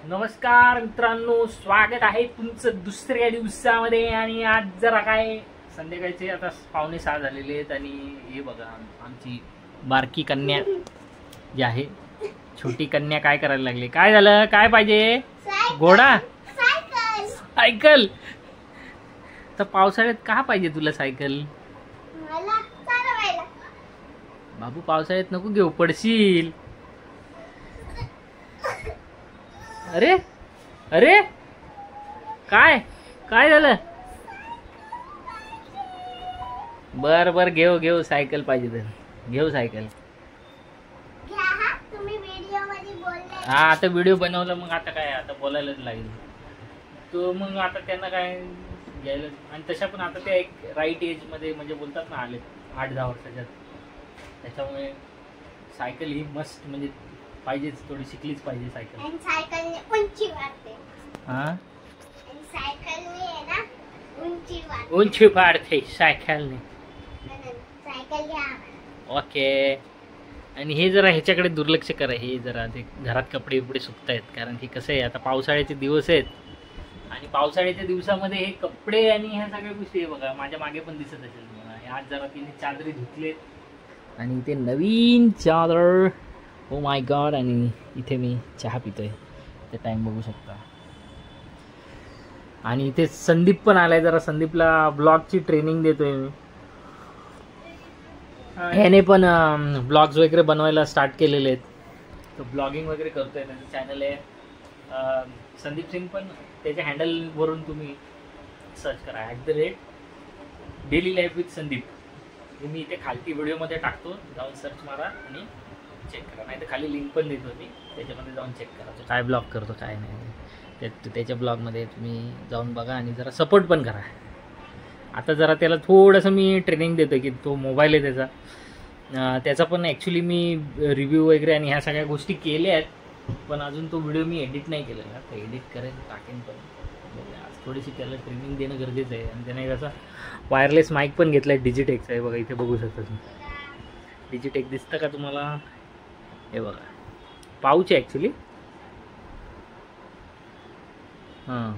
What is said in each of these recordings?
नमस्कार मित्रांनो, स्वागत आहे तुमचं दुसऱ्या दिवसामध्ये. आणि आज जरा काय संध्याकाळचे आता 5:45 झालेले आहेत आणि हे बघा आमची बारकी कन्या जी आहे, छोटी कन्या काय करायला लागली. काय झालं, काय पाहिजे? घोडा, सायकल. तर पावसाळ्यात का पाहिजे तुला सायकल? बाबू पावसाळ्यात नको घेऊ, पडशील. अरे अरे काय काय झालं? बर बर घेऊ घेऊ, सायकल पाहिजे तर घेऊ सायकल. हा आता व्हिडिओ बनवला, मग आता काय, आता बोलायलाच लागेल तो. मग आता त्यांना काय घ्यायला, आणि तशा पण आता ते एक राईट एज मध्ये म्हणजे बोलतात ना, आले 8-10 वर्षाच्यात. त्याच्यामुळे सायकल ही मस्त म्हणजे पाहिजेच, थोडी शिकलीच पाहिजे सायकल. आणि सायकलने उंची वाढते. हा, आणि सायकलने आहे ना उंची वाढते. उंची वाढते सायकलने. सायकल घ्या. ओके. आणि हे जरा ह्याच्याकडे दुर्लक्ष करा, हे जरा ते घरात कपडे बिपडे सुकतायत. कारण की कसं आहे, आता पावसाळ्याचे दिवस आहेत आणि पावसाळ्याच्या दिवसामध्ये हे कपडे आणि ह्या सगळ्या गोष्टी, बघा माझ्या मागे पण दिसत असेल तुम्हाला. आज जरा तिने चादरी धुतलेत आणि ते नवीन चादर, ओ माय गॉड. आणि इथे मी चहा पितोय, ते टाइम बघू शकता. आणि इथे संदीप पण आलाय, जरा संदीपला ब्लॉगची ट्रेनिंग देतोय मी. ह्याने पण ब्लॉग्स वगैरे बनवायला स्टार्ट केलेले आहेत, तो ब्लॉगिंग वगैरे करतोय. त्याचं चॅनल आहे संदीप सिंग, पण त्याच्या हँडलवरून तुम्ही सर्च करा @डेली लाईफ विथ संदीप. मी इथे खालती व्हिडिओमध्ये टाकतो, जाऊन सर्च मारा आणि चेक करा. नाही तर खाली लिंक पण देतो मी, त्याच्यामध्ये जाऊन चेक करा तो काय ब्लॉग करतो काय नाही. त्याच्या ब्लॉगमध्ये तुम्ही जाऊन बघा आणि जरा सपोर्ट पण करा. आता जरा त्याला थोडंसं मी ट्रेनिंग देतो, की तो मोबाईल आहे त्याचा पण ॲक्च्युली मी रिव्ह्यू वगैरे आणि ह्या सगळ्या गोष्टी केल्या आहेत, पण अजून तो व्हिडिओ मी एडिट नाही केलेला. तर एडिट करेन, टाकेन पण. आज थोडीशी त्याला ट्रेनिंग देणं गरजेचं आहे. आणि त्याने कसं वायरलेस माईक पण घेतला आहे, डिजिटेक्स आहे बघा, इथे बघू शकता तुम्ही. डिजिटेक दिसतं का तुम्हाला? हे बघा, पाऊच आहे ॲक्च्युली. हां,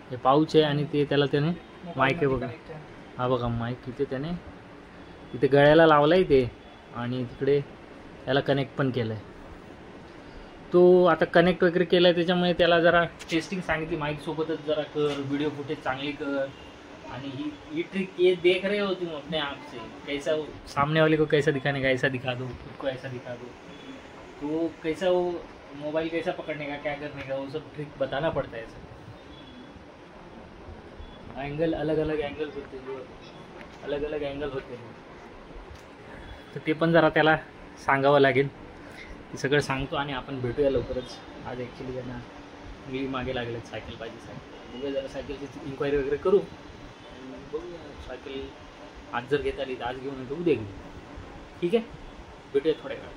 हे पाऊच आहे आणि ते त्याला त्याने माईक आहे बघा. हा बघा माईक इथे त्याने इथे गळ्याला लावला आहे ते, आणि तिकडे त्याला कनेक्ट पण केलं आहे. तो आता कनेक्ट वगैरे केलं आहे, त्याच्यामुळे त्याला जरा टेस्टिंग सांगितली माईकसोबतच, जरा कर व्हिडिओ फुटेज चांगली कर. आणि ही ट्रिक ये देख रहे हो तुम अपने आप से, कैसा सामने वाले को कैसा दिखाने का, ऐसा दिखा दो, खुद को ऐसा दिखा दो. तो कैसा वो मोबाइल कैसा पकड़ने का, क्या करने का, वो सब ट्रिक बताना पड़ता है. सब एंगल अलग अलग एंगल होते, जो अलग अलग एंगल होते हैं, तर ते पण जरा त्याला सांगावं लागेल. ते सगळं सांगतो आणि आपण भेटूया लवकरच. आज ॲक्च्युली त्यांना मी मागे लागलेत सायकल पाहिजे, सायकल बघूया, जरा सायकलची इन्क्वायरी वगैरे करू. बघूया सायकल आज जर घेता आली तर आज घेऊन येतो, उद्या घेऊ. ठीक आहे, भेटूया थोड्या वेळात.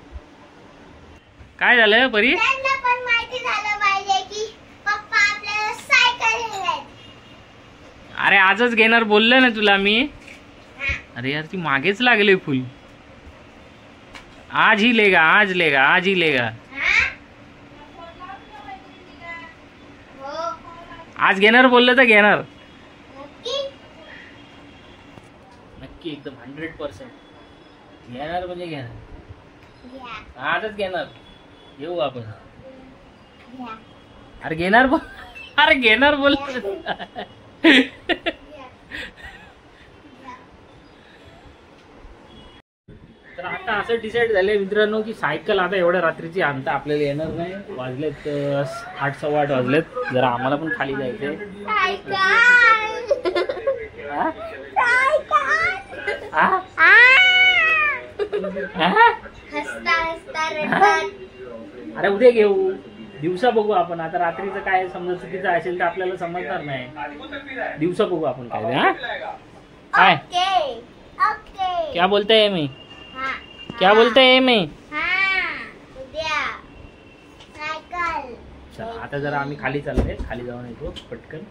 काय झालं परी? त्यांना पण माहिती झालं पाहिजे की पप्पा आपल्याला सायकल घेणार. अरे आजच घेणार बोललं ना तुला मी. अरे यार ती मागेच लागले फुल. आज ही लेगा, आज लेगा, आज ही लेगा. आज घेणार बोललं तर घेणार नक्की, एकदम 100% घेणार म्हणजे घेणार. आजच घेणार, येऊ आपण. अरे घेणार बोल, अरे घेणार बोल. तर आता असं डिसाईड झालंय मित्रांनो, की सायकल आता एवढ्या रात्रीची आणता आपल्याला येणार नाही. वाजलेत 8:15 वाजलेत. जरा आम्हाला पण खाली जायचंय. अरे उद्या घेऊ, दिवसा बघू आपण. आता रात्रीचं काय समजा चुकीचं असेल तर आपल्याला समजणार नाही. दिवसा बघू आपण काय. हा काय क्या बोलते है मी, क्या बोलते है मी. चला आता जरा आम्ही खाली चाललोय, खाली जाऊन येतो पटकन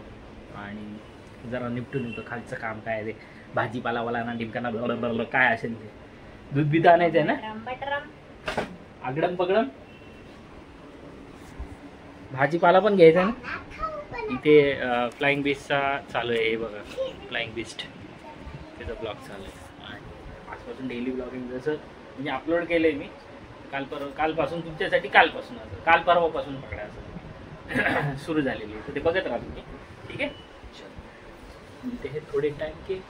आणि जरा निपटून येतो. खालचं काम काय आहे ते, भाजीपालावाला ना डिमकाना काय असेल ते. दूध बीत आणायचं आहे ना, आगडम पगडम. भाजीपाला पण घ्यायचा ना. खाऊ पण इथे फ्लाइंग बिस्टचा चालू आहे, हे बघा फ्लाइंग बिस्ट, त्याचा ब्लॉग चालू आहे. आणि आजपासून डेली ब्लॉगिंग जसं म्हणजे अपलोड केलं आहे मी कालपासून तुमच्यासाठी, कालपासून काल परवापासून पकडा असं सुरू झालेली आहे. तर ते बघत राहा तुम्ही, ठीक आहे. मिलते हैं थोड़े टाइम के.